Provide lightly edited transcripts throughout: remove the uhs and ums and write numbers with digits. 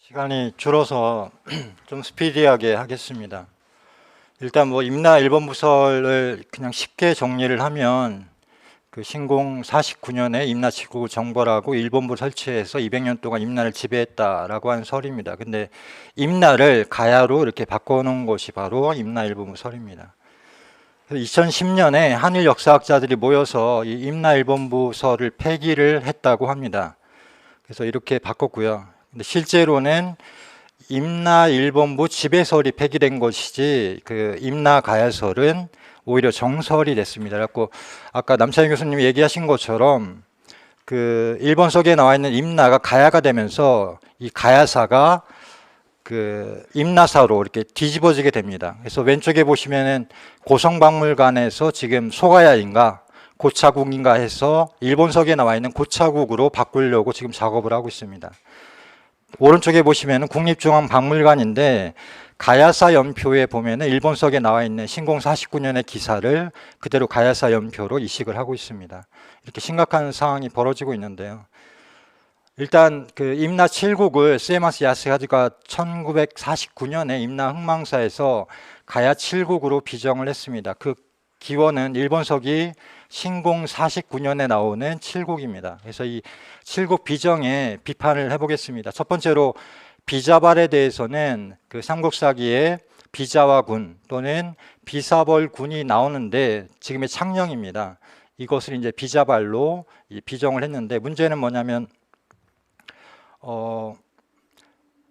시간이 줄어서 좀 스피디하게 하겠습니다. 일단 뭐 임나 1번 부설을 그냥 쉽게 정리를 하면 그 신공 49년에 임나 지구 정벌하고 일본부 설치해서 200년 동안 임나를 지배했다라고 하는 설입니다. 근데 임나를 가야로 이렇게 바꿔놓은 것이 바로 임나 1본부 설입니다. 2010년에 한일 역사학자들이 모여서 이 임나 1본부 설을 폐기를 했다고 합니다. 그래서 이렇게 바꿨고요. 근데 실제로는 임나 1본부 지배설이 폐기된 것이지 그 임나 가야설은 오히려 정설이 됐습니다. 그래서 아까 남창희 교수님이 얘기하신 것처럼 그 일본석에 나와 있는 임나가 가야가 되면서 이 가야사가 그 임나사로 이렇게 뒤집어지게 됩니다. 그래서 왼쪽에 보시면은 고성박물관에서 지금 소가야인가 고차국인가 해서 일본석에 나와 있는 고차국으로 바꾸려고 지금 작업을 하고 있습니다. 오른쪽에 보시면 국립중앙박물관인데 가야사 연표에 보면 일본석에 나와 있는 신공 49년의 기사를 그대로 가야사 연표로 이식을 하고 있습니다. 이렇게 심각한 상황이 벌어지고 있는데요. 일단 그 임나 7국을 스에마스 야스가지가 1949년에 임나 흥망사에서 가야 7국으로 비정을 했습니다. 그 기원은 일본석이 신공 49년에 나오는 7국입니다. 그래서 이 7국 비정에 비판을 해보겠습니다. 첫 번째로 비자발에 대해서는 그 삼국사기에 비자와군 또는 비사벌군이 나오는데 지금의 창령입니다. 이것을 이제 비자발로 비정을 했는데 문제는 뭐냐면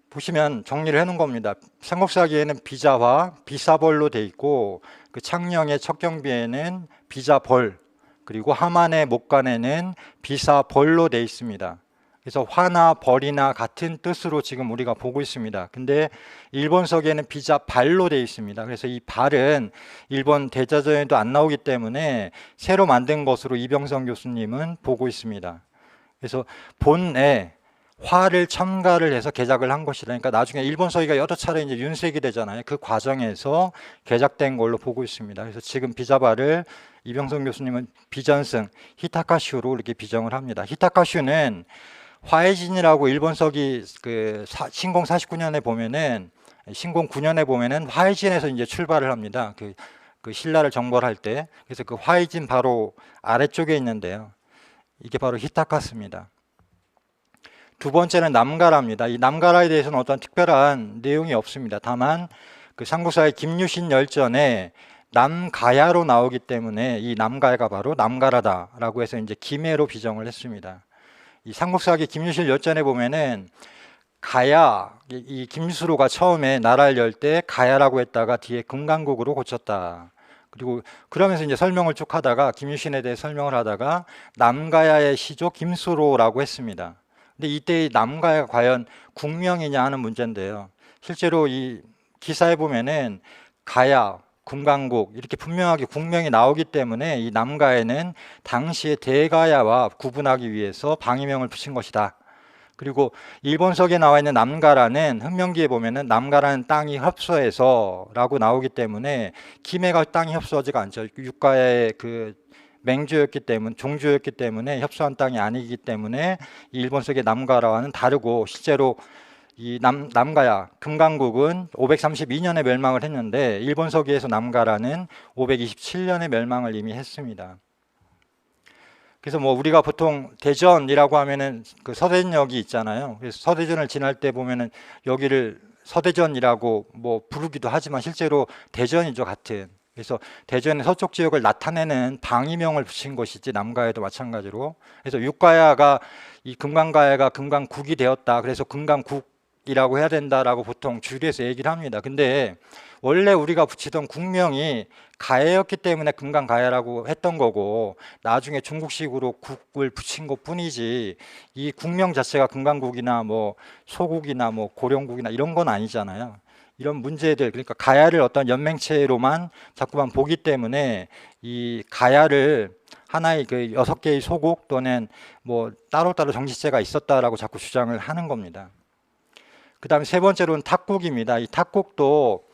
보시면 정리를 해놓은 겁니다. 삼국사기에는 비자화, 비사벌로 돼 있고 그 창령의 척경비에는 비자벌 그리고 하만의 목간에는 비사벌로 돼 있습니다. 그래서 화나 벌이나 같은 뜻으로 지금 우리가 보고 있습니다. 근데 일본석에는 비자발로 돼 있습니다. 그래서 이 발은 일본 대자전에도 안 나오기 때문에 새로 만든 것으로 이병성 교수님은 보고 있습니다. 그래서 본에 화를 첨가를 해서 개작을 한 것이다. 그러니까 나중에 일본 서기가 여러 차례 이제 윤색이 되잖아요. 그 과정에서 개작된 걸로 보고 있습니다. 그래서 지금 비자발을 이병성 교수님은 비전승 히타카슈로 이렇게 비정을 합니다. 히타카슈는 화해진이라고 일본 서기 그 신공 49년에 보면은 신공 9년에 보면은 화해진에서 이제 출발을 합니다. 그 신라를 정벌할 때. 그래서 그 화해진 바로 아래쪽에 있는데요. 이게 바로 히타카스입니다. 두 번째는 남가라입니다. 이 남가라에 대해서는 어떤 특별한 내용이 없습니다. 다만 그 삼국사의 김유신 열전에 남가야로 나오기 때문에 이 남가야가 바로 남가라다라고 해서 이제 김해로 비정을 했습니다. 이 삼국사기 김유신 열전에 보면은 가야 이 김수로가 처음에 나라를 열 때 가야라고 했다가 뒤에 금강국으로 고쳤다. 그리고 그러면서 이제 설명을 쭉 하다가 김유신에 대해 설명을 하다가 남가야의 시조 김수로라고 했습니다. 근데 이때 남가야가 과연 국명이냐 하는 문제인데요. 실제로 이 기사에 보면은 가야, 금강국 이렇게 분명하게 국명이 나오기 때문에 이 남가야는 당시의 대가야와 구분하기 위해서 방위명을 붙인 것이다. 그리고 일본석에 나와 있는 남가라는 흑명기에 보면은 남가라는 땅이 협소해서라고 나오기 때문에 김해가 땅이 협소하지가 않죠. 육가의 그 맹주였기 때문에 종주였기 때문에 협소한 땅이 아니기 때문에 일본석의 남가라와는 다르고 실제로 이 남가야 금강국은 532년에 멸망을 했는데 일본서기에서 남가라는 527년에 멸망을 이미 했습니다. 그래서 뭐 우리가 보통 대전이라고 하면은 그 서대전역이 있잖아요. 그래서 서대전을 지날 때 보면은 여기를 서대전이라고 뭐 부르기도 하지만 실제로 대전이죠, 같은. 그래서 대전의 서쪽 지역을 나타내는 방위명을 붙인 것이지 남가야도 마찬가지로. 그래서 육가야가 이 금강가야가 금강국이 되었다. 그래서 금강국이라고 해야 된다라고 보통 줄여서 얘기를 합니다. 근데 원래 우리가 붙이던 국명이 가야였기 때문에 금강가야라고 했던 거고 나중에 중국식으로 국을 붙인 것 뿐이지 이 국명 자체가 금강국이나 뭐 소국이나 뭐 고령국이나 이런 건 아니잖아요. 이런 문제들, 그러니까 가야를 어떤 연맹체로만 자꾸만 보기 때문에 이 가야를 하나의 그 6개의 소국 또는 뭐 따로따로 정치체가 있었다라고 자꾸 주장을 하는 겁니다. 그 다음에 세 번째로는 탁국입니다. 이 탁국도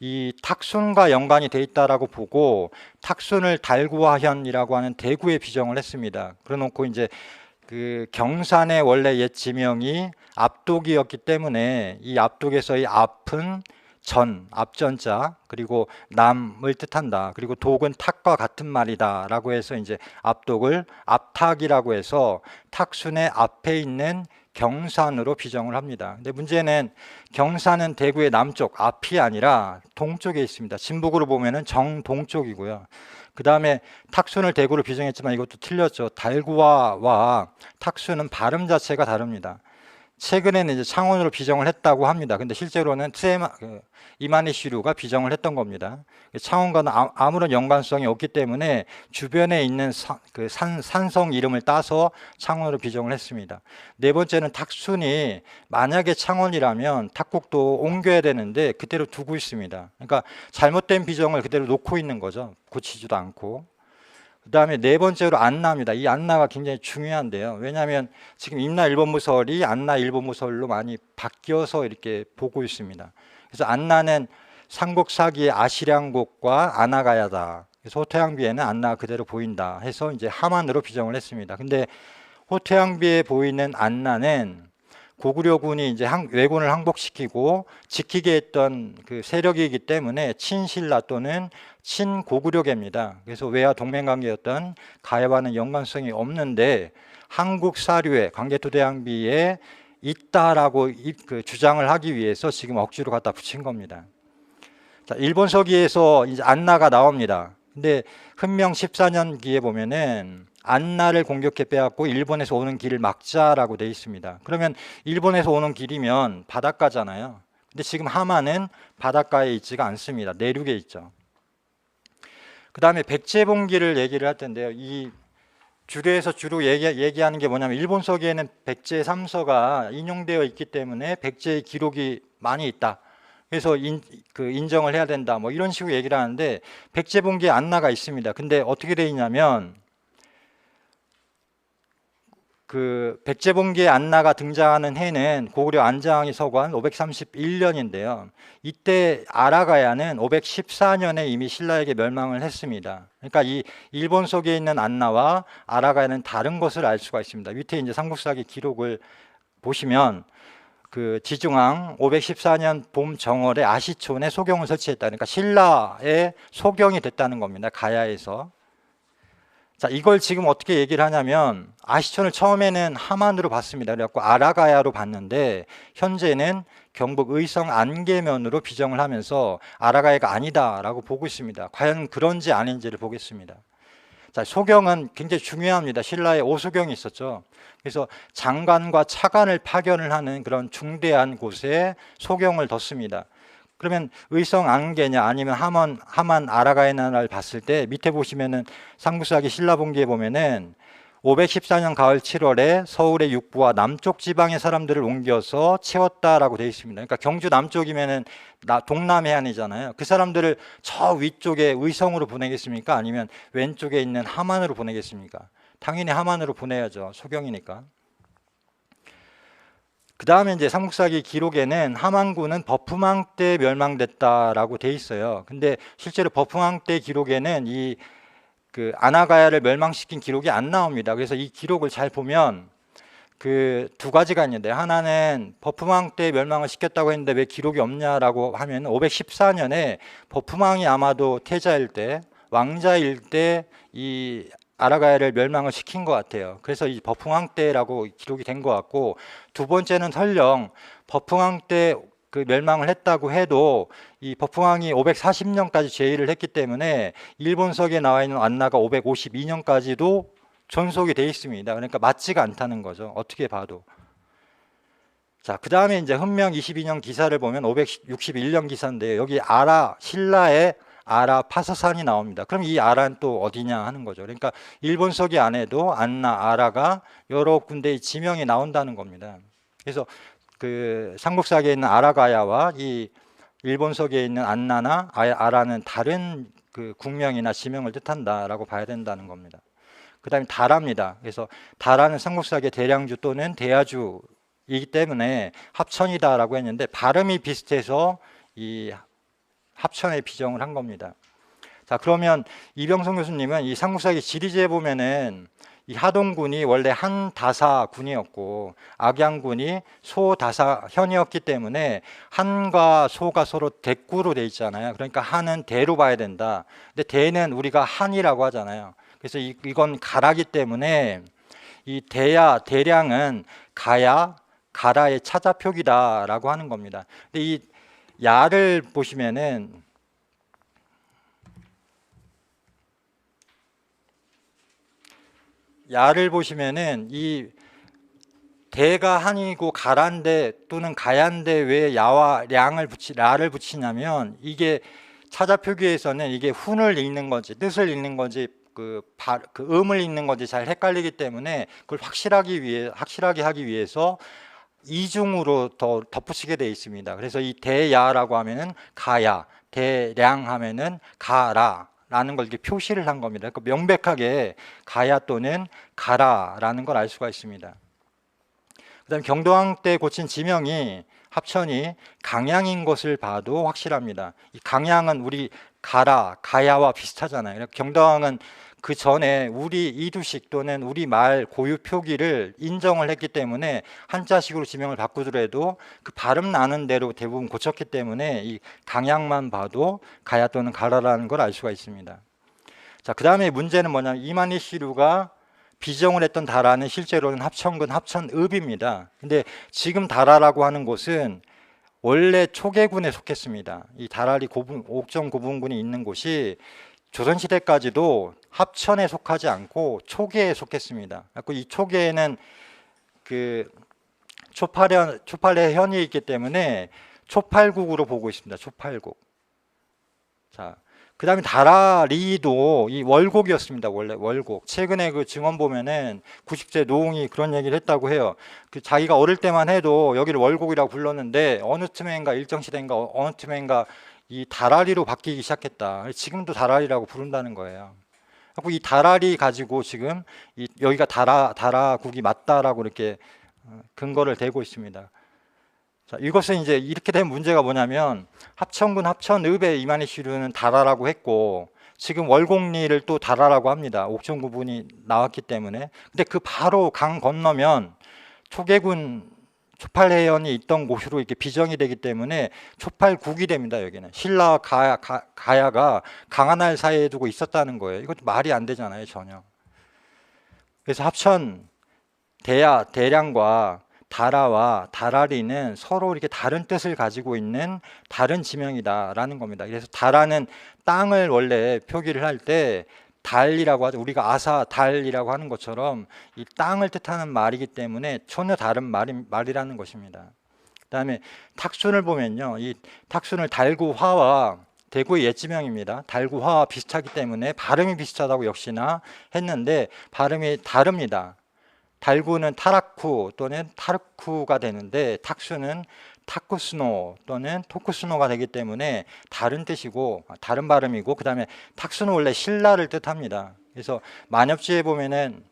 이 탁순과 연관이 돼 있다라고 보고 탁순을 달구화현이라고 하는 대구에 비정을 했습니다. 그래놓고 이제 그 경산의 원래 옛 지명이 압독이었기 때문에 이 압독에서의 압은 전, 압전자, 그리고 남을 뜻한다. 그리고 독은 탁과 같은 말이다 라고 해서 이제 압독을 압탁이라고 해서 탁순의 앞에 있는 경산으로 비정을 합니다. 근데 문제는 경산은 대구의 남쪽, 앞이 아니라 동쪽에 있습니다. 진북으로 보면은 정동쪽이고요. 그 다음에 탁순을 대구로 비정했지만 이것도 틀렸죠. 달구와와 탁순은 발음 자체가 다릅니다. 최근에는 이제 창원으로 비정을 했다고 합니다. 근데 실제로는 이마니시루가 비정을 했던 겁니다. 창원과는 아무런 연관성이 없기 때문에 주변에 있는 산성 이름을 따서 창원으로 비정을 했습니다. 네 번째는 탁순이 만약에 창원이라면 탁국도 옮겨야 되는데 그대로 두고 있습니다. 그러니까 잘못된 비정을 그대로 놓고 있는 거죠. 고치지도 않고. 그 다음에 네 번째로 안나입니다. 이 안나가 굉장히 중요한데요. 왜냐하면 지금 임나 일본무설이 안나 일본무설로 많이 바뀌어서 이렇게 보고 있습니다. 그래서 안나는 삼국사기의 아시량곡과 아나가야다. 그래서 호태양비에는 안나가 그대로 보인다 해서 이제 하만으로 비정을 했습니다. 근데 호태양비에 보이는 안나는 고구려군이 이제 왜군을 항복시키고 지키게 했던 그 세력이기 때문에 친신라 또는 친고구려계입니다. 그래서 외화 동맹관계였던 가야와는 연관성이 없는데 한국 사료에 광개토대왕비에 있다라고 주장을 하기 위해서 지금 억지로 갖다 붙인 겁니다. 자, 일본 서기에서 이제 안나가 나옵니다. 근데 흔명 14년기에 보면은 안나를 공격해 빼앗고 일본에서 오는 길을 막자라고 돼 있습니다. 그러면 일본에서 오는 길이면 바닷가잖아요. 근데 지금 하만은 바닷가에 있지가 않습니다. 내륙에 있죠. 그 다음에 백제봉기를 얘기를 할 텐데요. 이 주례에서 주로 얘기하는 게 뭐냐면 일본 서기에는 백제 3서가 인용되어 있기 때문에 백제의 기록이 많이 있다. 그래서 인정을 해야 된다. 뭐 이런 식으로 얘기를 하는데 백제봉기에 안나가 있습니다. 근데 어떻게 돼 있냐면 그 백제봉기에 안나가 등장하는 해는 고구려 안장이 서관 531년인데요. 이때 아라가야는 514년에 이미 신라에게 멸망을 했습니다. 그러니까 이 일본 속에 있는 안나와 아라가야는 다른 것을 알 수가 있습니다. 밑에 이제 삼국사기 기록을 보시면 그 지중왕 514년 봄 정월에 아시촌에 소경을 설치했다. 그러니까 신라의 소경이 됐다는 겁니다. 가야에서. 자, 이걸 지금 어떻게 얘기를 하냐면 아시촌을 처음에는 하만으로 봤습니다. 그래갖고 아라가야로 봤는데 현재는 경북 의성 안개면으로 비정을 하면서 아라가야가 아니다라고 보고 있습니다. 과연 그런지 아닌지를 보겠습니다. 자, 소경은 굉장히 중요합니다. 신라에 오소경이 있었죠. 그래서 장관과 차관을 파견을 하는 그런 중대한 곳에 소경을 뒀습니다. 그러면 의성 안개냐 아니면 하만 아라가야나를 봤을 때 밑에 보시면은 삼국사기 신라봉기에 보면은 514년 가을 7월에 서울의 육부와 남쪽 지방의 사람들을 옮겨서 채웠다라고 되어 있습니다. 그러니까 경주 남쪽이면은 동남해안이잖아요. 그 사람들을 저 위쪽에 의성으로 보내겠습니까? 아니면 왼쪽에 있는 하만으로 보내겠습니까? 당연히 하만으로 보내야죠. 소경이니까. 그 다음에 이제 삼국사기 기록에는 하만군은 버프망 때 멸망됐다라고 돼 있어요. 근데 실제로 버프망 때 기록에는 그 아나가야를 멸망시킨 기록이 안 나옵니다. 그래서 이 기록을 잘 보면 그 두 가지가 있는데 하나는 버프망 때 멸망을 시켰다고 했는데 왜 기록이 없냐라고 하면 514년에 버프망이 아마도 태자일 때 왕자일 때 이 아라가야를 멸망을 시킨 것 같아요. 그래서 이 버풍왕 때라고 기록이 된 것 같고 두 번째는 설령 버풍왕 때 그 멸망을 했다고 해도 이 버풍왕이 540년까지 제위를 했기 때문에 일본석에 나와 있는 안나가 552년까지도 존속이 돼 있습니다. 그러니까 맞지가 않다는 거죠. 어떻게 봐도. 자, 그 다음에 이제 흔명 22년 기사를 보면 561년 기사인데 여기 신라의 아라 파사산이 나옵니다. 그럼 이 아라는 또 어디냐 하는 거죠. 그러니까 일본 서기 안에도 안나, 아라가 여러 군데의 지명이 나온다는 겁니다. 그래서 그 삼국사기에 있는 아라가야와 이 일본 서기에 있는 안나나 아라는 다른 그 국명이나 지명을 뜻한다라고 봐야 된다는 겁니다. 그 다음에 다라입니다. 그래서 다라는 삼국사기의 대량주 또는 대야주이기 때문에 합천이다라고 했는데 발음이 비슷해서 이 합천에 비정을 한 겁니다. 자, 그러면 이병성 교수님은 이 삼국사기 지리지에 보면은 이 하동군이 원래 한다사군이었고 악양군이 소다사현이었기 때문에 한과 소가 서로 대꾸로 돼 있잖아요. 그러니까 한은 대로 봐야 된다. 근데 대는 우리가 한이라고 하잖아요. 그래서 이건 가라기 때문에 이 대야 대량은 가야 가라의 차자표기다라고 하는 겁니다. 근데 이 야를 보시면은 이 대가 한이고 가란데 또는 가ян데 왜 야와 라를 붙이냐면 이게 차자 표기에서는 이게 훈을 읽는 건지 뜻을 읽는 건지 그 음을 읽는 건지 잘 헷갈리기 때문에 그걸 확실하게 하기 위해서 이중으로 더 덧붙이게 되어 있습니다. 그래서 이 대야라고 하면은 가야, 대량 하면은 가라 라는 걸 이렇게 표시를 한 겁니다. 그러니까 명백하게 가야 또는 가라라는 걸 알 수가 있습니다. 그다음에 경동왕 때 고친 지명이 합천이 강양인 것을 봐도 확실합니다. 이 강양은 우리 가야와 비슷하잖아요. 경동왕은 그 전에 우리 이두식 또는 우리 말 고유 표기를 인정을 했기 때문에 한자식으로 지명을 바꾸더라도 그 발음 나는 대로 대부분 고쳤기 때문에 이 강양만 봐도 가야 또는 가라라는 걸 알 수가 있습니다. 자, 그 다음에 문제는 뭐냐면 이만희 시류가 비정을 했던 다라는 실제로는 합천군 합천읍입니다. 근데 지금 다라라고 하는 곳은 원래 초계군에 속했습니다. 이 다라리 옥정 고분군이 있는 곳이 조선시대까지도 합천에 속하지 않고 초계에 속했습니다. 이 초계에는 그 초팔의 현이 있기 때문에 초팔국으로 보고 있습니다. 초팔국. 자, 그 다음에 다라리도 이 월곡이었습니다. 원래 월곡. 최근에 그 증언 보면은 90세 노웅이 그런 얘기를 했다고 해요. 그 자기가 어릴 때만 해도 여기를 월곡이라고 불렀는데 어느 틈엔가 일정시대인가 어느 틈엔가 이 다라리로 바뀌기 시작했다. 지금도 다라리라고 부른다는 거예요. 이 다라리 가지고 지금 여기가 다라국이 맞다라고 이렇게 근거를 대고 있습니다. 자, 이것은 이제 이렇게 된 문제가 뭐냐면 합천군 합천읍의 이만희 시류는 다라라고 했고 지금 월곡리를 또 다라라고 합니다. 옥천 구분이 나왔기 때문에. 근데 그 바로 강 건너면 초계군 초팔해연이 있던 곳으로 이렇게 비정이 되기 때문에 초팔국이 됩니다. 여기는 신라 가야가 강한날 사이에 두고 있었다는 거예요. 이것도 말이 안 되잖아요, 전혀. 그래서 합천 대량과 다라와 다라리는 서로 이렇게 다른 뜻을 가지고 있는 다른 지명이다라는 겁니다. 그래서 다라는 땅을 원래 표기를 할 때 달이라고 하죠. 우리가 아사 달이라고 하는 것처럼 이 땅을 뜻하는 말이기 때문에 전혀 다른 말이라는 것입니다. 그다음에 탁순을 보면요, 이 탁순을 달구화와 대구의 옛지명입니다. 달구화와 비슷하기 때문에 발음이 비슷하다고 역시나 했는데 발음이 다릅니다. 달구는 타라쿠 또는 타르쿠가 되는데 탁수는 타쿠스노 또는 토쿠스노가 되기 때문에 다른 뜻이고 다른 발음이고, 그 다음에 탁수는 원래 신라를 뜻합니다. 그래서 만엽집에 보면은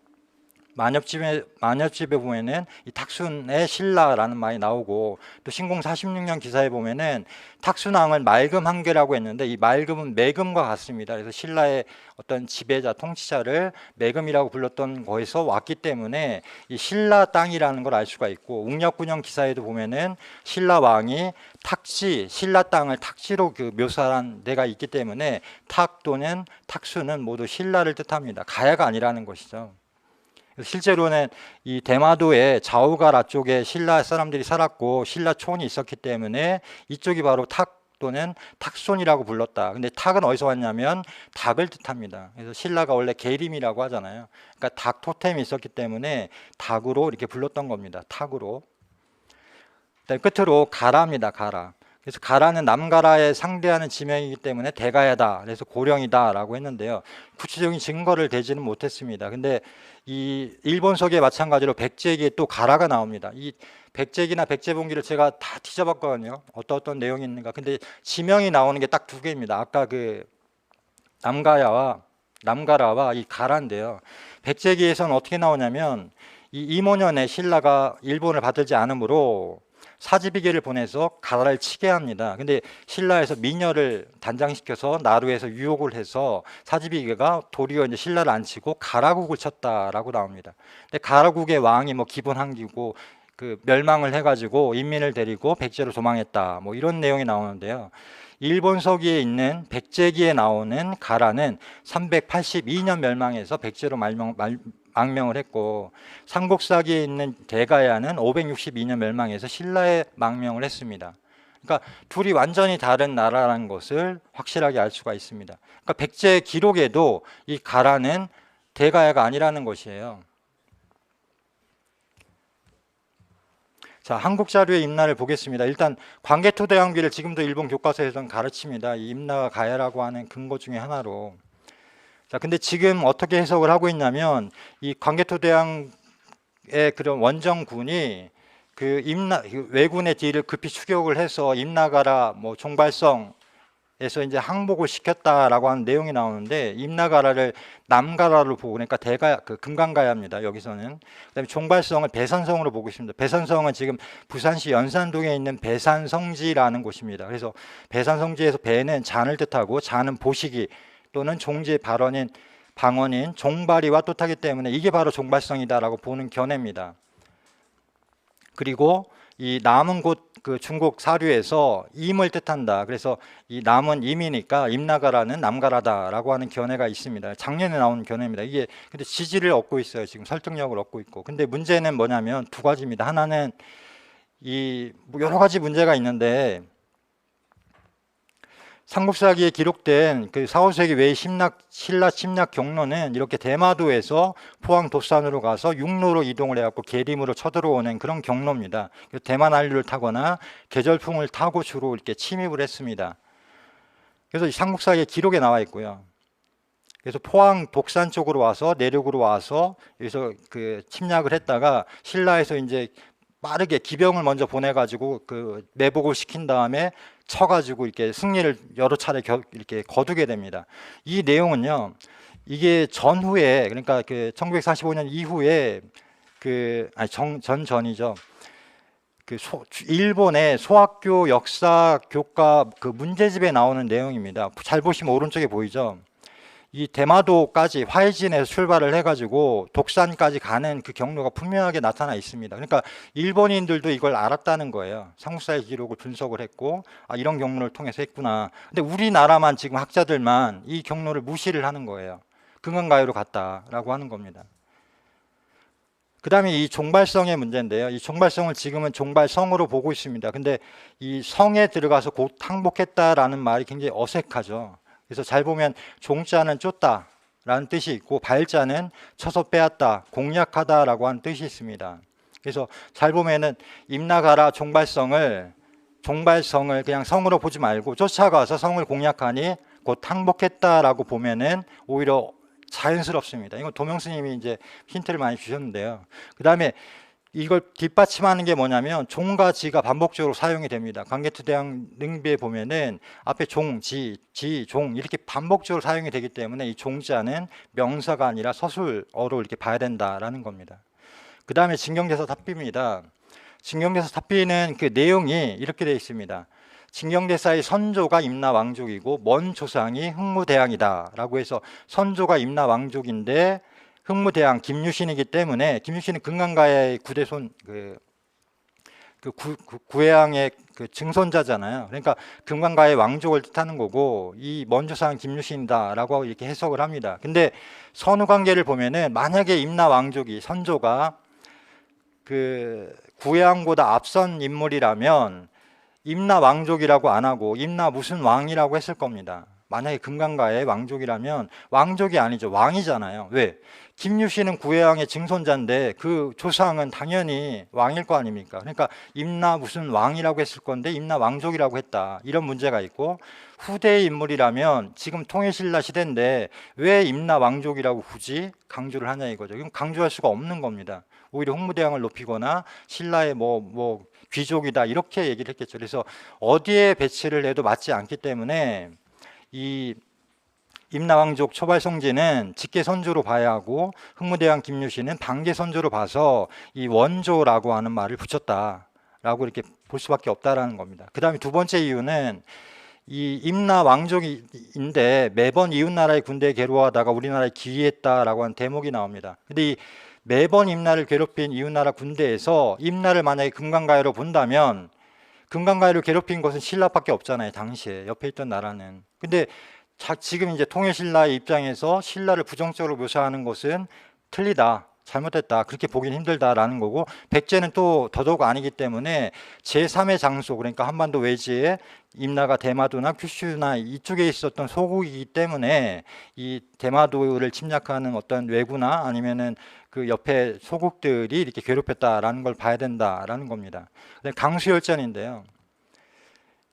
이 탁순의 신라라는 말이 나오고, 또 신공 46년 기사에 보면은 탁순왕을 맑음 한계라고 했는데 이 맑음은 매금과 같습니다. 그래서 신라의 어떤 지배자 통치자를 매금이라고 불렀던 거에서 왔기 때문에 이 신라 땅이라는 걸 알 수가 있고, 웅력군영 기사에도 보면은 신라 왕이 신라 땅을 탁지로 묘사한 데가 있기 때문에 탁 또는 탁수는 모두 신라를 뜻합니다. 가야가 아니라는 것이죠. 실제로는 이 대마도의 자우가라 쪽에 신라 사람들이 살았고 신라촌이 있었기 때문에 이쪽이 바로 탁 또는 탁손이라고 불렀다. 근데 탁은 어디서 왔냐면 닭을 뜻합니다. 그래서 신라가 원래 계림이라고 하잖아요. 그러니까 닭 토템이 있었기 때문에 닭으로 이렇게 불렀던 겁니다. 탁으로. 끝으로 가라입니다. 가라. 그래서 가라는 남가라에 상대하는 지명이기 때문에 대가야다. 그래서 고령이다라고 했는데요. 구체적인 증거를 대지는 못했습니다. 근데 이 일본서기에 마찬가지로 백제기에 또 가라가 나옵니다. 이 백제기나 백제봉기를 제가 다 뒤져봤거든요. 어떤 내용이 있는가. 근데 지명이 나오는 게 딱 두 개입니다. 아까 그 남가라와 이 가라인데요. 백제기에서는 어떻게 나오냐면 이 임오년에 신라가 일본을 받들지 않으므로 사지비계를 보내서 가라를 치게 합니다. 근데 신라에서 미녀를 단장시켜서 나루에서 유혹을 해서 사지비계가 도리어 이제 신라를 안 치고 가라국을 쳤다라고 나옵니다. 근데 가라국의 왕이 뭐 기분 한기고 그 멸망을 해가지고 인민을 데리고 백제로 도망했다, 뭐 이런 내용이 나오는데요. 일본 서기에 있는 백제기에 나오는 가라는 382년 멸망해서 백제로 망명을 했고, 삼국사기에 있는 대가야는 562년 멸망해서 신라에 망명을 했습니다. 그러니까 둘이 완전히 다른 나라라는 것을 확실하게 알 수가 있습니다. 그러니까 백제 기록에도 이 가라는 대가야가 아니라는 것이에요. 자, 한국 자료의 임나를 보겠습니다. 일단 광개토대왕비를 지금도 일본 교과서에서는 가르칩니다. 이 임나가 가야라고 하는 근거 중에 하나로. 자, 근데 지금 어떻게 해석을 하고 있냐면 이 광개토대왕의 그런 원정군이 그 임나 왜군의 뒤를 급히 추격을 해서 임나가라 뭐 종발성에서 이제 항복을 시켰다라고 하는 내용이 나오는데, 임나가라를 남가라로 보고, 그러니까 대가 그 금강가야입니다. 여기서는. 그다음에 종발성을 배산성으로 보고 있습니다. 배산성은 지금 부산시 연산동에 있는 배산성지라는 곳입니다. 그래서 배산성지에서 배는 잔을 뜻하고 잔은 보시기 또는 종지의 발언인 방언인 종발이와 뜻하기 때문에 이게 바로 종발성이다라고 보는 견해입니다. 그리고 이 남은 곳 그 중국 사류에서 임을 뜻한다. 그래서 이 남은 임이니까 임나가라는 남가라다라고 하는 견해가 있습니다. 작년에 나온 견해입니다. 이게 근데 지지를 얻고 있어요. 지금 설득력을 얻고 있고. 근데 문제는 뭐냐면 두 가지입니다. 하나는 이 뭐 여러 가지 문제가 있는데, 삼국사기에 기록된 그 4, 5세기 외의 신라 침략 경로는 이렇게 대마도에서 포항 도산으로 가서 육로로 이동을 해갖고 계림으로 쳐들어오는 그런 경로입니다. 대만 한류를 타거나 계절풍을 타고 주로 이렇게 침입을 했습니다. 그래서 이 삼국사기에 기록에 나와 있고요. 그래서 포항 독산 쪽으로 와서 내륙으로 와서 여기서 그 침략을 했다가 신라에서 이제 빠르게 기병을 먼저 보내가지고 그 매복을 시킨 다음에 쳐가지고 이렇게 승리를 여러 차례 이렇게 거두게 됩니다. 이 내용은요, 이게 전후에, 그러니까 그 1945년 이후에 그 아니 전이죠. 그 일본의 소학교 역사 교과 그 문제집에 나오는 내용입니다. 잘 보시면 오른쪽에 보이죠. 이 대마도까지 화해진에서 출발을 해가지고 독산까지 가는 그 경로가 분명하게 나타나 있습니다. 그러니까 일본인들도 이걸 알았다는 거예요. 삼국사의 기록을 분석을 했고, 아, 이런 경로를 통해서 했구나. 근데 우리나라만 지금 학자들만 이 경로를 무시를 하는 거예요. 금강가요로 갔다라고 하는 겁니다. 그 다음에 이 종발성의 문제인데요. 이 종발성을 지금은 종발성으로 보고 있습니다. 근데 이 성에 들어가서 곧 항복했다라는 말이 굉장히 어색하죠. 그래서 잘 보면 종자는 쫓다 라는 뜻이 있고 발자는 쳐서 빼앗다, 공략하다 라고 하는 뜻이 있습니다. 그래서 잘 보면은 임나가라 종발성을 그냥 성으로 보지 말고 쫓아가서 성을 공략하니 곧 항복했다라고 보면은 오히려 자연스럽습니다. 이건 도명 스님이 이제 힌트를 많이 주셨는데요. 그 다음에 이걸 뒷받침하는 게 뭐냐면 종과 지가 반복적으로 사용이 됩니다. 광개토대왕 능비에 보면은 앞에 종, 지, 종 이렇게 반복적으로 사용이 되기 때문에 이 종자는 명사가 아니라 서술어로 이렇게 봐야 된다라는 겁니다. 그 다음에 진경대사 탑비입니다. 진경대사 탑비는 그 내용이 이렇게 되어 있습니다. 진경대사의 선조가 임나왕족이고 먼 조상이 흥무대왕이다 라고 해서 선조가 임나왕족인데 흥무대왕 김유신이기 때문에, 김유신은 금강가야의 구대손 구해왕의 그 증손자잖아요. 그러니까 금강가의 왕족을 뜻하는 거고 이 먼조상 김유신이다라고 이렇게 해석을 합니다. 근데 선후관계를 보면은 만약에 임나왕족이 선조가 그 구해왕보다 앞선 인물이라면 임나왕족이라고 안 하고 임나 무슨 왕이라고 했을 겁니다. 만약에 금강가의 왕족이라면 왕족이 아니죠. 왕이잖아요. 왜? 김유신은 구해왕의 증손자인데 그 조상은 당연히 왕일 거 아닙니까? 그러니까 임나 무슨 왕이라고 했을 건데 임나 왕족이라고 했다. 이런 문제가 있고, 후대의 인물이라면 지금 통일신라 시대인데 왜 임나 왕족이라고 굳이 강조를 하냐 이거죠. 그럼 강조할 수가 없는 겁니다. 오히려 흥무대왕을 높이거나 신라의 뭐 귀족이다 이렇게 얘기를 했겠죠. 그래서 어디에 배치를 해도 맞지 않기 때문에 이 임나왕족 초발성지는 직계선조로 봐야 하고 흥무대왕 김유신은 반계선조로 봐서 이 원조라고 하는 말을 붙였다라고 이렇게 볼 수밖에 없다라는 겁니다. 그 다음에 두 번째 이유는 이 임나 왕족인데 매번 이웃나라의 군대에 괴로워하다가 우리나라에 기이했다라고 하는 대목이 나옵니다. 근데 이 매번 임나를 괴롭힌 이웃나라 군대에서 임나를 만약에 금강가해로 본다면 금강가해를 괴롭힌 것은 신라밖에 없잖아요. 당시에 옆에 있던 나라는. 근데 지금 이제 통일신라의 입장에서 신라를 부정적으로 묘사하는 것은 틀리다, 잘못됐다, 그렇게 보긴 힘들다라는 거고, 백제는 또 더더욱 아니기 때문에 제3의 장소, 그러니까 한반도 외지에 임나가 대마도나 큐슈나 이쪽에 있었던 소국이기 때문에 이 대마도를 침략하는 어떤 왜구나 아니면은 그 옆에 소국들이 이렇게 괴롭혔다라는 걸 봐야 된다라는 겁니다. 강수열전인데요.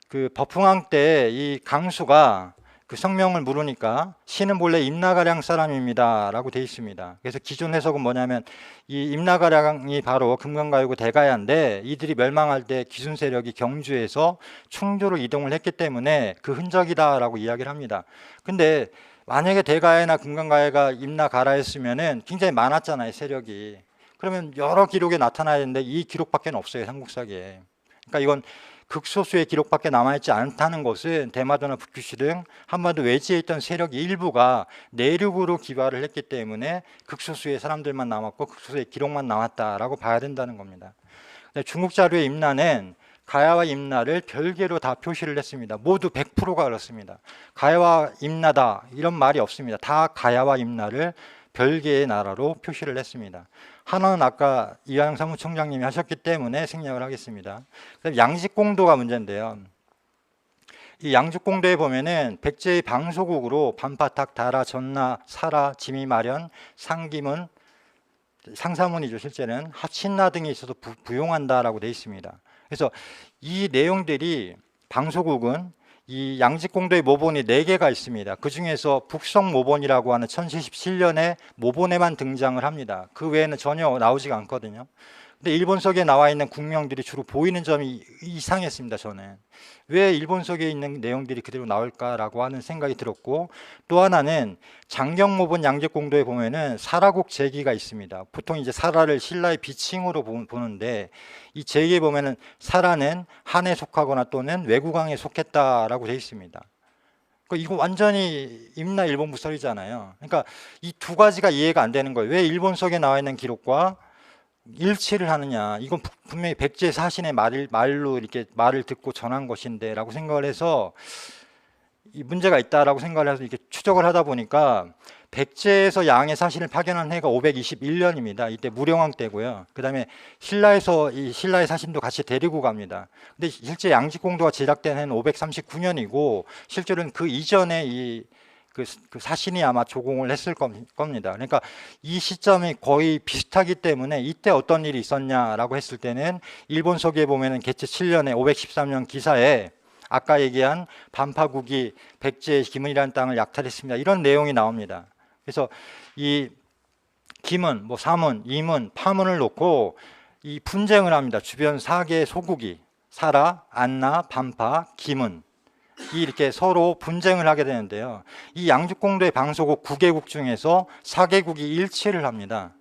그 버풍왕 때 이 강수가 그 성명을 물으니까 신은 본래 임나가량 사람입니다 라고 되어 있습니다. 그래서 기존 해석은 뭐냐면 이 임나가량이 바로 금강가요고 대가야인데 이들이 멸망할 때 기순 세력이 경주에서 충주로 이동을 했기 때문에 그 흔적이다 라고 이야기를 합니다. 근데 만약에 대가야나 금강가야가 임나가라였으면은 굉장히 많았잖아요, 세력이. 그러면 여러 기록에 나타나야 되는데 이 기록밖에 없어요, 삼국사기에. 그러니까 이건 극소수의 기록밖에 남아있지 않다는 것은 대마도나 북규시 등 한반도 외지에 있던 세력의 일부가 내륙으로 기발을 했기 때문에 극소수의 사람들만 남았고 극소수의 기록만 남았다라고 봐야 된다는 겁니다. 중국 자료의 임나는 가야와 임나를 별개로 다 표시를 했습니다. 모두 100%가 그렇습니다. 가야와 임나다 이런 말이 없습니다. 다 가야와 임나를 별개의 나라로 표시를 했습니다. 하나는 아까 이하영 사무총장님이 하셨기 때문에 생략을 하겠습니다. 양직공도가 문제인데요. 이 양직공도에 보면은 백제의 방소국으로 반파탁, 다라, 전나, 사라, 지미마련, 상기문, 상사문이죠. 실제는 신나 등이 있어서 부용한다라고 되어 있습니다. 그래서 이 내용들이 방소국은 이 양직공도의 모본이 4개가 있습니다. 그 중에서 북성모본이라고 하는 1077년에 모본에만 등장을 합니다. 그 외에는 전혀 나오지가 않거든요. 근데 일본석에 나와 있는 국명들이 주로 보이는 점이 이상했습니다. 저는 왜 일본석에 있는 내용들이 그대로 나올까라고 하는 생각이 들었고, 또 하나는 장경모본 양직공도에 보면은 사라국 제기가 있습니다. 보통 이제 사라를 신라의 비칭으로 보는데 이 제기에 보면은 사라는 한에 속하거나 또는 외국왕에 속했다라고 되어 있습니다. 이거 완전히 임나 일본 부설이잖아요. 그러니까 이 두 가지가 이해가 안 되는 거예요. 왜 일본석에 나와 있는 기록과 일치를 하느냐. 이건 분명히 백제 사신의 말로 이렇게 말을 듣고 전한 것인데 라고 생각을 해서 이 문제가 있다라고 생각을 해서 이렇게 추적을 하다 보니까 백제에서 양의 사신을 파견한 해가 521년입니다. 이때 무령왕 때고요. 그 다음에 신라에서 이 신라의 사신도 같이 데리고 갑니다. 근데 실제 양직공도가 제작된 해는 539년이고 실제로는 그 이전에 그 사신이 아마 조공을 했을 겁니다. 그러니까 이 시점이 거의 비슷하기 때문에 이때 어떤 일이 있었냐라고 했을 때는 일본서기에 보면은 개체 7년에 513년 기사에 아까 얘기한 반파국이 백제의 기문이라는 땅을 약탈했습니다. 이런 내용이 나옵니다. 그래서 이 기문, 뭐 사문, 이문, 파문을 놓고 이 분쟁을 합니다. 주변 4개의 소국이 사라, 안나, 반파, 기문 이렇게 서로 분쟁을 하게 되는데요. 이 양직공도의 방소국 9개국 중에서 4개국이 일치를 합니다.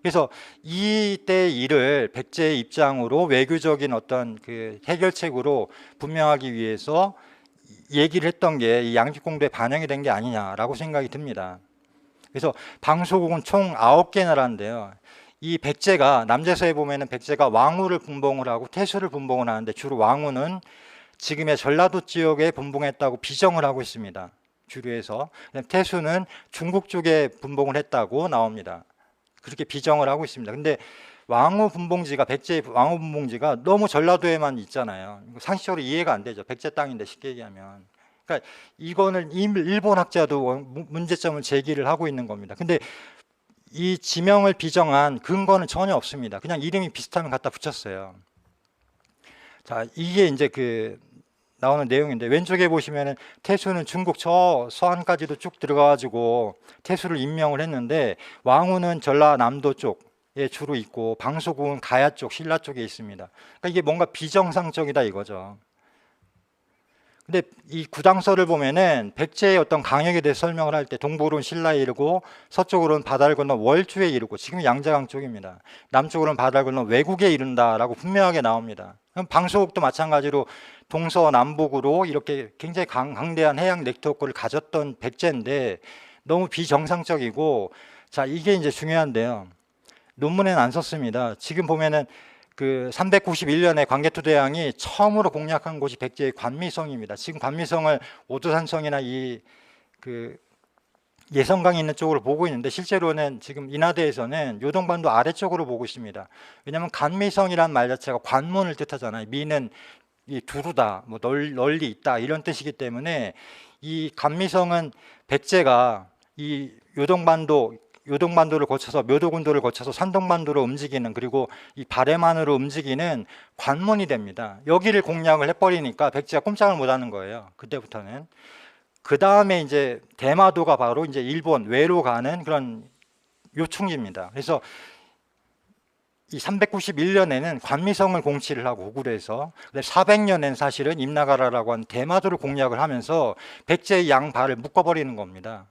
그래서 이때 일을 백제의 입장으로 외교적인 어떤 그 해결책으로 분명하기 위해서 얘기를 했던 게 이 양직공도에 반영이 된 게 아니냐라고 생각이 듭니다. 그래서 방소국은 총 9개 나라인데요. 이 백제가 남제서에 보면은 백제가 왕후를 분봉을 하고 태수를 분봉을 하는데 주로 왕후는 지금의 전라도 지역에 분봉했다고 비정을 하고 있습니다. 주류에서. 태수는 중국 쪽에 분봉을 했다고 나옵니다. 그렇게 비정을 하고 있습니다. 근데 왕후 분봉지가 백제의 왕후 분봉지가 너무 전라도에만 있잖아요. 상식적으로 이해가 안 되죠. 백제 땅인데 쉽게 얘기하면. 그러니까 이거는 일본 학자도 문제점을 제기를 하고 있는 겁니다. 근데 이 지명을 비정한 근거는 전혀 없습니다. 그냥 이름이 비슷하면 갖다 붙였어요. 자, 이게 이제 그 나오는 내용인데 왼쪽에 보시면은 태수는 중국 저 서안까지도 쭉 들어가가지고 태수를 임명을 했는데 왕후는 전라남도 쪽에 주로 있고 방소국은 가야 쪽, 신라 쪽에 있습니다. 그러니까 이게 뭔가 비정상적이다 이거죠. 근데 이 구당서를 보면은 백제의 어떤 강역에 대해 설명을 할 때 동북으로는 신라에 이르고 서쪽으로는 바다를 건너 월주에 이르고 지금 양자강 쪽입니다. 남쪽으로는 바다를 건너 외국에 이른다라고 분명하게 나옵니다. 그럼 방소국도 마찬가지로 동서남북으로 이렇게 굉장히 강대한 해양 네트워크를 가졌던 백제인데 너무 비정상적이고, 자, 이게 이제 중요한데요. 논문에는 안 썼습니다. 지금 보면은 그 391년에 광개토대왕이 처음으로 공략한 곳이 백제의 관미성입니다. 지금 관미성을 오도산성이나 이 그 예성강이 있는 쪽으로 보고 있는데 실제로는 지금 인하대에서는 요동반도 아래쪽으로 보고 있습니다. 왜냐하면 관미성이란 말 자체가 관문을 뜻하잖아요. 미는 이 두루다, 뭐 널리 있다 이런 뜻이기 때문에 이 관미성은 백제가 이 요동반도를 거쳐서 묘도군도를 거쳐서 산동반도로 움직이는, 그리고 이 발해만으로 움직이는 관문이 됩니다. 여기를 공략을 해버리니까 백제가 꼼짝을 못하는 거예요. 그때부터는. 그 다음에 이제 대마도가 바로 이제 일본 외로 가는 그런 요충지입니다. 그래서 이 391년에는 관미성을 공치를 하고 고구려에서, 400년에는 사실은 임나가라라고 하는 대마도를 공략을 하면서 백제의 양발을 묶어버리는 겁니다.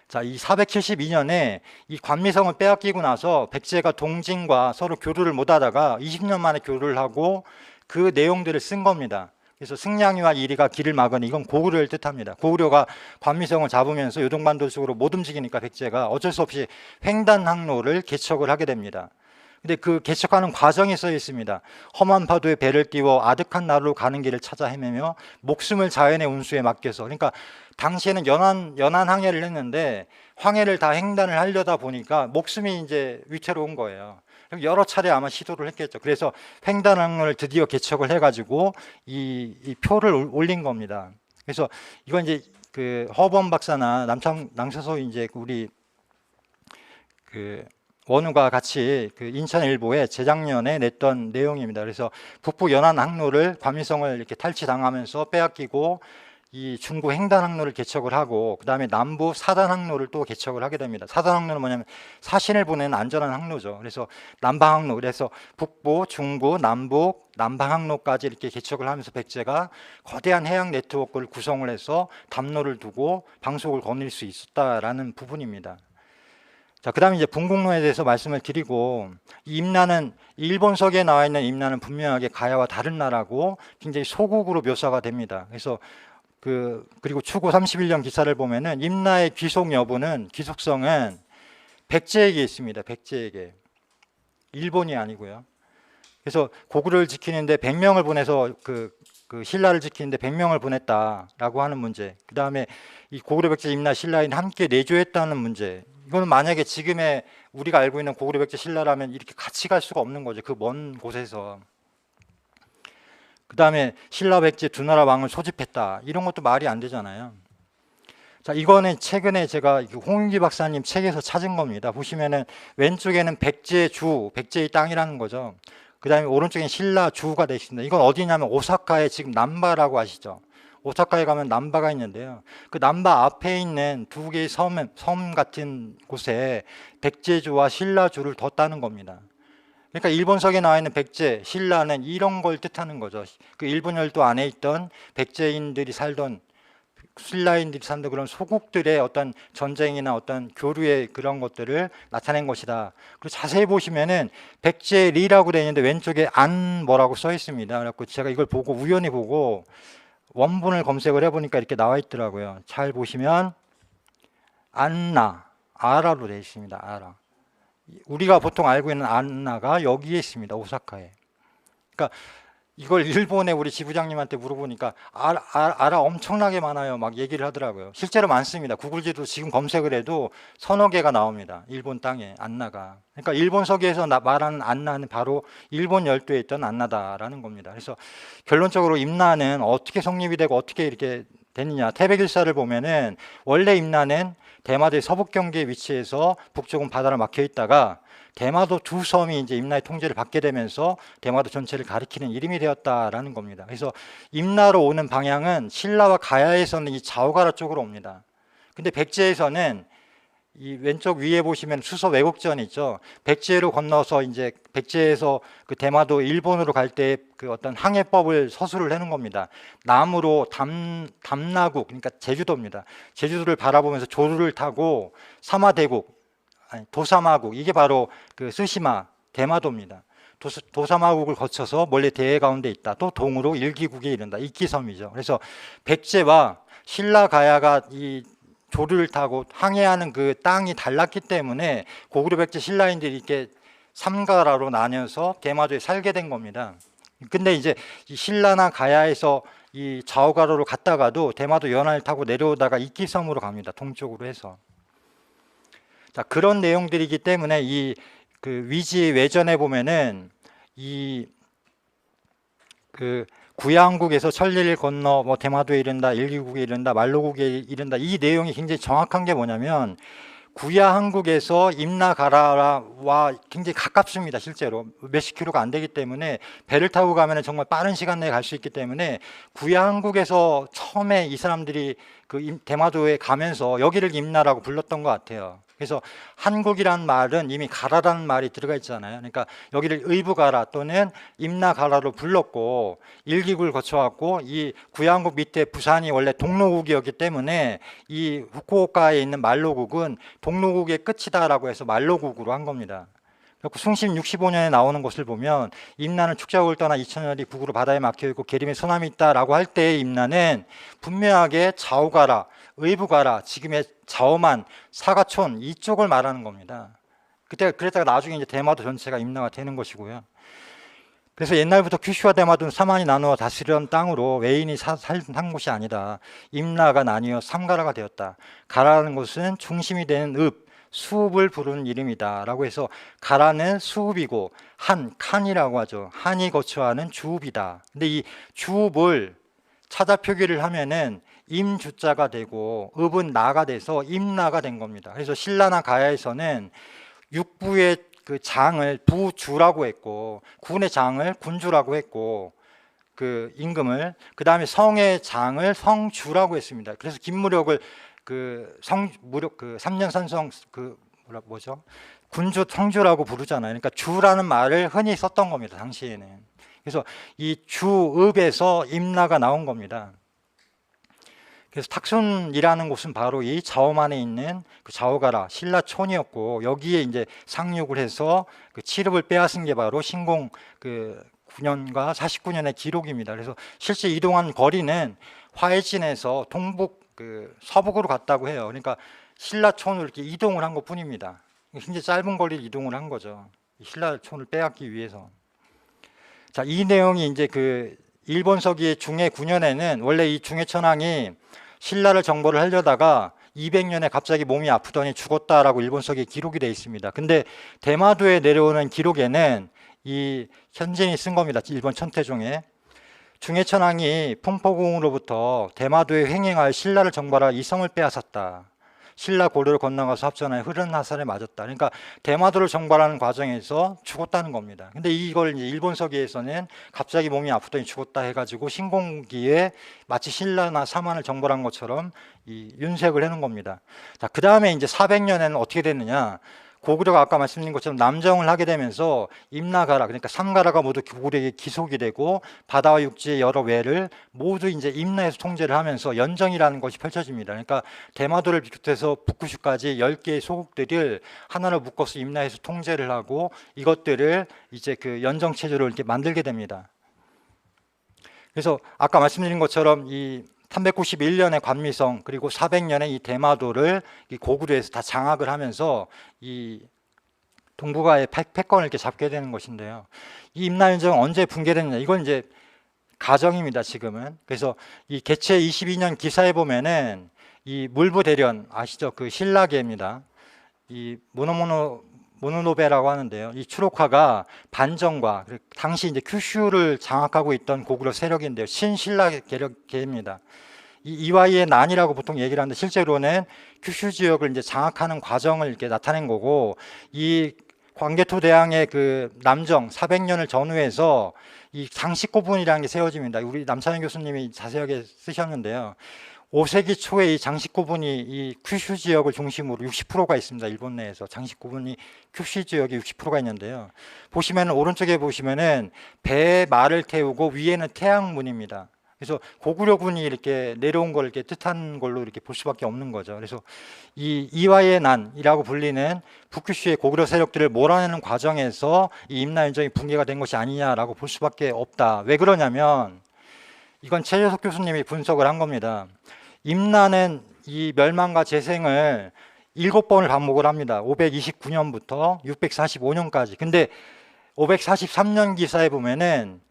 자, 이 472년에 이 관미성을 빼앗기고 나서 백제가 동진과 서로 교류를 못하다가 20년 만에 교류를 하고 그 내용들을 쓴 겁니다. 그래서 승량이와 이리가 길을 막으니, 이건 고구려를 뜻합니다. 고구려가 관미성을 잡으면서 요동반도 쪽으로 못 움직이니까 백제가 어쩔 수 없이 횡단항로를 개척을 하게 됩니다. 근데 그 개척하는 과정이 써 있습니다. 험한 파도에 배를 띄워 아득한 나루로 가는 길을 찾아 헤매며 목숨을 자연의 운수에 맡겨서, 그러니까 당시에는 연안 항해를 했는데 항해를 다 횡단을 하려다 보니까 목숨이 이제 위태로운 거예요. 여러 차례 아마 시도를 했겠죠. 그래서 횡단항로를 드디어 개척을 해가지고 이 표를 올린 겁니다. 그래서 이건 이제 그 허범 박사나 남천소 이제 우리 그 원우가 같이 그 인천일보에 재작년에 냈던 내용입니다. 그래서 북부 연안 항로를 관미성을 이렇게 탈취당하면서 빼앗기고 이 중부 횡단 항로를 개척을 하고, 그 다음에 남부 사단 항로를 또 개척을 하게 됩니다. 사단 항로는 뭐냐면 사신을 보내는 안전한 항로죠. 그래서 남방 항로, 그래서 북부, 중부, 남북, 남방 항로까지 이렇게 개척을 하면서 백제가 거대한 해양 네트워크를 구성을 해서 담로를 두고 방속을 거닐 수 있었다라는 부분입니다. 자, 그 다음에 이제 분공로에 대해서 말씀을 드리고, 이 임나는 일본서기에 나와 있는 임나는 분명하게 가야와 다른 나라고 굉장히 소국으로 묘사가 됩니다. 그래서 그리고 추고 31년 기사를 보면은 임나의 귀속 여부는, 귀속성은 백제에게 있습니다. 백제에게. 일본이 아니고요. 그래서 고구려를 지키는데 100명을 보내서 그 신라를 지키는데 100명을 보냈다라고 하는 문제. 그 다음에 이 고구려 백제 임나 신라인 함께 내조했다는 문제. 이거는 만약에 지금의 우리가 알고 있는 고구려 백제 신라라면 이렇게 같이 갈 수가 없는 거죠. 그 먼 곳에서. 그 다음에 신라 백제 두 나라 왕을 소집했다. 이런 것도 말이 안 되잖아요. 자, 이거는 최근에 제가 홍윤기 박사님 책에서 찾은 겁니다. 보시면은 왼쪽에는 백제의 주, 백제의 땅이라는 거죠. 그 다음에 오른쪽엔 신라 주가 되어 있습니다. 이건 어디냐면 오사카의 지금 남바라고 아시죠? 오사카에 가면 남바가 있는데요. 그 남바 앞에 있는 두 개의 섬 같은 곳에 백제주와 신라주를 뒀다는 겁니다. 그러니까 일본석에 나와 있는 백제, 신라는 이런 걸 뜻하는 거죠. 그 일본 열도 안에 있던 백제인들이 살던, 신라인들이 살던 그런 소국들의 어떤 전쟁이나 어떤 교류의 그런 것들을 나타낸 것이다. 그리고 자세히 보시면은 백제리라고 되어 있는데 왼쪽에 안 뭐라고 써 있습니다. 그래서 제가 이걸 보고 우연히 보고 원본을 검색을 해보니까 이렇게 나와 있더라고요. 잘 보시면 안나, 아라로 되어 있습니다. 아라. 우리가 보통 알고 있는 안나가 여기에 있습니다. 오사카에. 그러니까 이걸 일본의 우리 지부장님한테 물어보니까 아라 엄청나게 많아요. 막 얘기를 하더라고요. 실제로 많습니다. 구글지도 지금 검색을 해도 서너 개가 나옵니다. 일본 땅에 안나가. 그러니까 일본서기에서 말하는 안나는 바로 일본 열도에 있던 안나다라는 겁니다. 그래서 결론적으로 임나는 어떻게 성립이 되고 어떻게 이렇게 됐느냐. 태백일사를 보면은 원래 임나는 대마도의 서북 경계에 위치해서 북쪽은 바다를 막혀 있다가 대마도 두 섬이 이제 임나의 통제를 받게 되면서 대마도 전체를 가리키는 이름이 되었다라는 겁니다. 그래서 임나로 오는 방향은 신라와 가야에서는 이 자오가라 쪽으로 옵니다. 근데 백제에서는 이 왼쪽 위에 보시면 수서 왜곡전 있죠. 백제로 건너서 이제 백제에서 그 대마도 일본으로 갈 때 그 어떤 항해법을 서술을 해놓은 겁니다. 남으로 담나국, 그러니까 제주도입니다. 제주도를 바라보면서 조를 타고 사마대국, 아니 도사마국, 이게 바로 그 스시마 대마도입니다. 도사마국을 거쳐서 멀리 대해 가운데 있다. 또 동으로 일기국에 이른다. 이기섬이죠. 그래서 백제와 신라 가야가 이 조를 타고 항해하는 그 땅이 달랐기 때문에 고구려 백제 신라인들이 이렇게 삼가라로 나뉘어서 대마도에 살게 된 겁니다. 근데 이제 이 신라나 가야에서 이 좌우가로로 갔다가도 대마도 연안을 타고 내려오다가 이기섬으로 갑니다. 동쪽으로 해서. 자, 그런 내용들이기 때문에 이 그 위지 외전에 보면은 이 그 구야한국에서 천리를 건너 뭐 대마도에 이른다, 일기국에 이른다, 말로국에 이른다, 이 내용이 굉장히 정확한 게 뭐냐면 구야한국에서 임나가라와 굉장히 가깝습니다. 실제로 몇십 킬로가 안 되기 때문에 배를 타고 가면 정말 빠른 시간 내에 갈 수 있기 때문에 구야한국에서 처음에 이 사람들이 그 대마도에 가면서 여기를 임나라고 불렀던 것 같아요. 그래서 한국이란 말은 이미 가라라는 말이 들어가 있잖아요. 그러니까 여기를 의부가라 또는 임나가라로 불렀고 일기국을 거쳐왔고 이 구야한국 밑에 부산이 원래 동로국이었기 때문에 이 후쿠오카에 있는 말로국은 동로국의 끝이다라고 해서 말로국으로 한 겁니다. 숭심 65년에 나오는 것을 보면 임나는 축자국을 떠나 2000년이 북으로 바다에 막혀있고 계림에 소남이 있다라고 할 때의 임나는 분명하게 좌우가라, 의부가라, 지금의 좌우만, 사가촌 이쪽을 말하는 겁니다. 그랬다가 나중에 이제 대마도 전체가 임나가 되는 것이고요. 그래서 옛날부터 큐슈와 대마도는 사만이 나누어 다스리던 땅으로 외인이 산 곳이 아니다. 임나가 나뉘어 삼가라가 되었다. 가라는 것은 중심이 되는 읍, 수읍을 부르는 이름이다 라고 해서 가라는 수읍이고 칸이라고 하죠. 한이 거처하는 주읍이다. 근데 이 주읍을 찾아 표기를 하면은 임주자가 되고 읍은 나가 돼서 임나가 된 겁니다. 그래서 신라나 가야에서는 육부의 그 장을 부주라고 했고 군의 장을 군주라고 했고 그 임금을 그 다음에 성의 장을 성주라고 했습니다. 그래서 김무력을 그 성무력 그 3년 산성 그 뭐죠 군주 성주라고 부르잖아요. 그러니까 주라는 말을 흔히 썼던 겁니다. 당시에는. 그래서 이 주읍에서 임나가 나온 겁니다. 그래서 탁순이라는 곳은 바로 이 자오만에 있는 그 자오가라 신라촌이었고 여기에 이제 상륙을 해서 그 칠읍을 빼앗은 게 바로 신공 그 9년과 49년의 기록입니다. 그래서 실제 이동한 거리는 화해진에서 동북 그 서북으로 갔다고 해요. 그러니까 신라촌으로 이렇게 이동을 한 것뿐입니다. 굉장히 짧은 거리를 이동을 한 거죠. 신라촌을 빼앗기 위해서. 자, 이 내용이 이제 그 일본 서기의 중해 9년에는 원래 이 중해천황이 신라를 정벌을 하려다가 200년에 갑자기 몸이 아프더니 죽었다라고 일본 서기에 기록이 되어 있습니다. 근데 대마도에 내려오는 기록에는 이 현진이 쓴 겁니다. 일본 천태종에 중해천황이 풍포궁으로부터 대마도에 횡행할 신라를 정벌할 이성을 빼앗았다. 신라 고려를 건너가서 합전하여 흐르는 화살에 맞았다. 그러니까 대마도를 정벌하는 과정에서 죽었다는 겁니다. 근데 이걸 이제 일본 서기에서는 갑자기 몸이 아프더니 죽었다 해가지고 신공기에 마치 신라나 사만을 정벌한 것처럼 이 윤색을 해놓은 겁니다. 자, 그 다음에 이제 400년에는 어떻게 됐느냐? 고구려가 아까 말씀드린 것처럼 남정을 하게 되면서 임나가라, 그러니까 삼가라가 모두 고구려에게 기속이 되고 바다와 육지의 여러 외를 모두 이제 임나에서 통제를 하면서 연정이라는 것이 펼쳐집니다. 그러니까 대마도를 비롯해서 북구슈까지 10개의 소국들을 하나로 묶어서 임나에서 통제를 하고 이것들을 이제 그 연정 체제로 이렇게 만들게 됩니다. 그래서 아까 말씀드린 것처럼 이 391년에 관미성 그리고 400년에 이 대마도를 이 고구려에서 다 장악을 하면서 이 동북아의 패권을 이렇게 잡게 되는 것인데요. 이 임나연정은 언제 붕괴됐느냐? 이건 이제 가정입니다. 지금은. 그래서 이 개최 22년 기사에 보면은 이 물부대련 아시죠? 그 신라계입니다. 이 모노노베라고 하는데요. 이 추록화가 반정과 당시 이제 큐슈를 장악하고 있던 고구려 세력인데요. 신신라 계력계입니다. 이 이와이의 난이라고 보통 얘기를 하는데 실제로는 큐슈 지역을 이제 장악하는 과정을 이렇게 나타낸 거고 이 광개토 대왕의 그 남정 400년을 전후해서 이 장식고분이라는 게 세워집니다. 우리 남찬현 교수님이 자세하게 쓰셨는데요. 5세기 초에 이 장시코분이 이 큐슈 지역을 중심으로 60%가 있습니다. 일본 내에서 장시코분이 큐슈 지역이 60%가 있는데요. 보시면 오른쪽에 보시면은 배에 말을 태우고 위에는 태양문입니다. 그래서 고구려군이 이렇게 내려온 걸 이렇게 뜻한 걸로 이렇게 볼 수밖에 없는 거죠. 그래서 이 이화의 난이라고 불리는 북큐슈의 고구려 세력들을 몰아내는 과정에서 이 임나연정이 붕괴가 된 것이 아니냐라고 볼 수밖에 없다. 왜 그러냐면 이건 최재석 교수님이 분석을 한 겁니다. 임나는 이 멸망과 재생을 7번을 반복을 합니다. 529년부터 645년까지. 근데 543년 기사에 보면은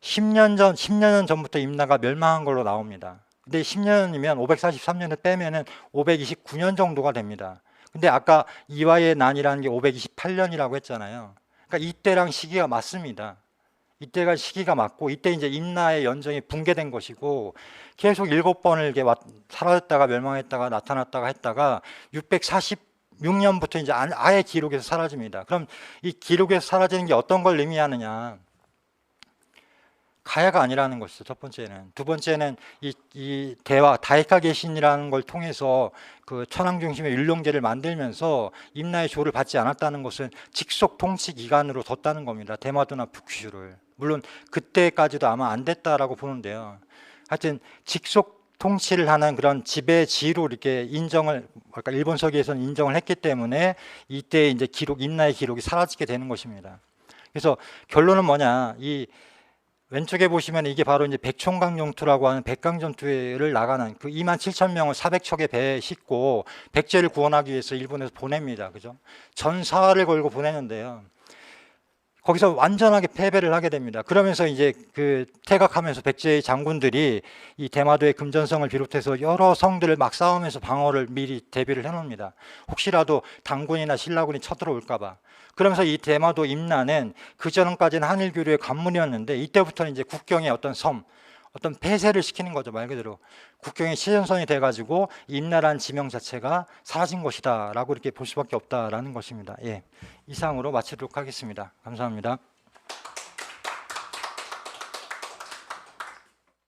10년 전부터 임나가 멸망한 걸로 나옵니다. 근데 10년이면 543년을 빼면은 529년 정도가 됩니다. 근데 아까 이화의 난이라는 게 528년이라고 했잖아요. 그러니까 이때랑 시기가 맞습니다. 이때가 시기가 맞고 이때 이제 임나의 연정이 붕괴된 것이고 계속 7번을 이렇게 사라졌다가 멸망했다가 나타났다가 했다가 646년부터 이제 아예 기록에서 사라집니다. 그럼 이 기록에서 사라지는 게 어떤 걸 의미하느냐? 가야가 아니라는 것이죠. 첫 번째는. 두 번째는 이 대화 다이카 개신이라는 걸 통해서 그 천황 중심의 율령제를 만들면서 임나의 조를 받지 않았다는 것은 직속 통치 기관으로 뒀다는 겁니다. 대마도나 북큐슈를. 물론 그때까지도 아마 안 됐다라고 보는데요. 하여튼 직속 통치를 하는 그런 지배지로 이렇게 인정을, 그러니까 일본 서기에서는 인정을 했기 때문에 이때 이제 임나의 기록이 사라지게 되는 것입니다. 그래서 결론은 뭐냐? 이 왼쪽에 보시면 이게 바로 이제 백총강 용투라고 하는 백강전투를 나가는 그 27,000명을 400척의 배에 싣고 백제를 구원하기 위해서 일본에서 보냅니다. 그죠? 전사를 걸고 보내는데요. 거기서 완전하게 패배를 하게 됩니다. 그러면서 이제 그 퇴각하면서 백제의 장군들이 이 대마도의 금전성을 비롯해서 여러 성들을 막 싸우면서 방어를 미리 대비를 해놓습니다. 혹시라도 당군이나 신라군이 쳐들어올까봐. 그러면서 이 대마도 임나는 그 전까지는 한일교류의 관문이었는데 이때부터는 이제 국경의 어떤 섬, 어떤 폐쇄를 시키는 거죠. 말 그대로 국경의 시전선이 돼가지고 임나라는 지명 자체가 사라진 것이다 라고 이렇게 볼 수밖에 없다라는 것입니다. 예, 이상으로 마치도록 하겠습니다. 감사합니다.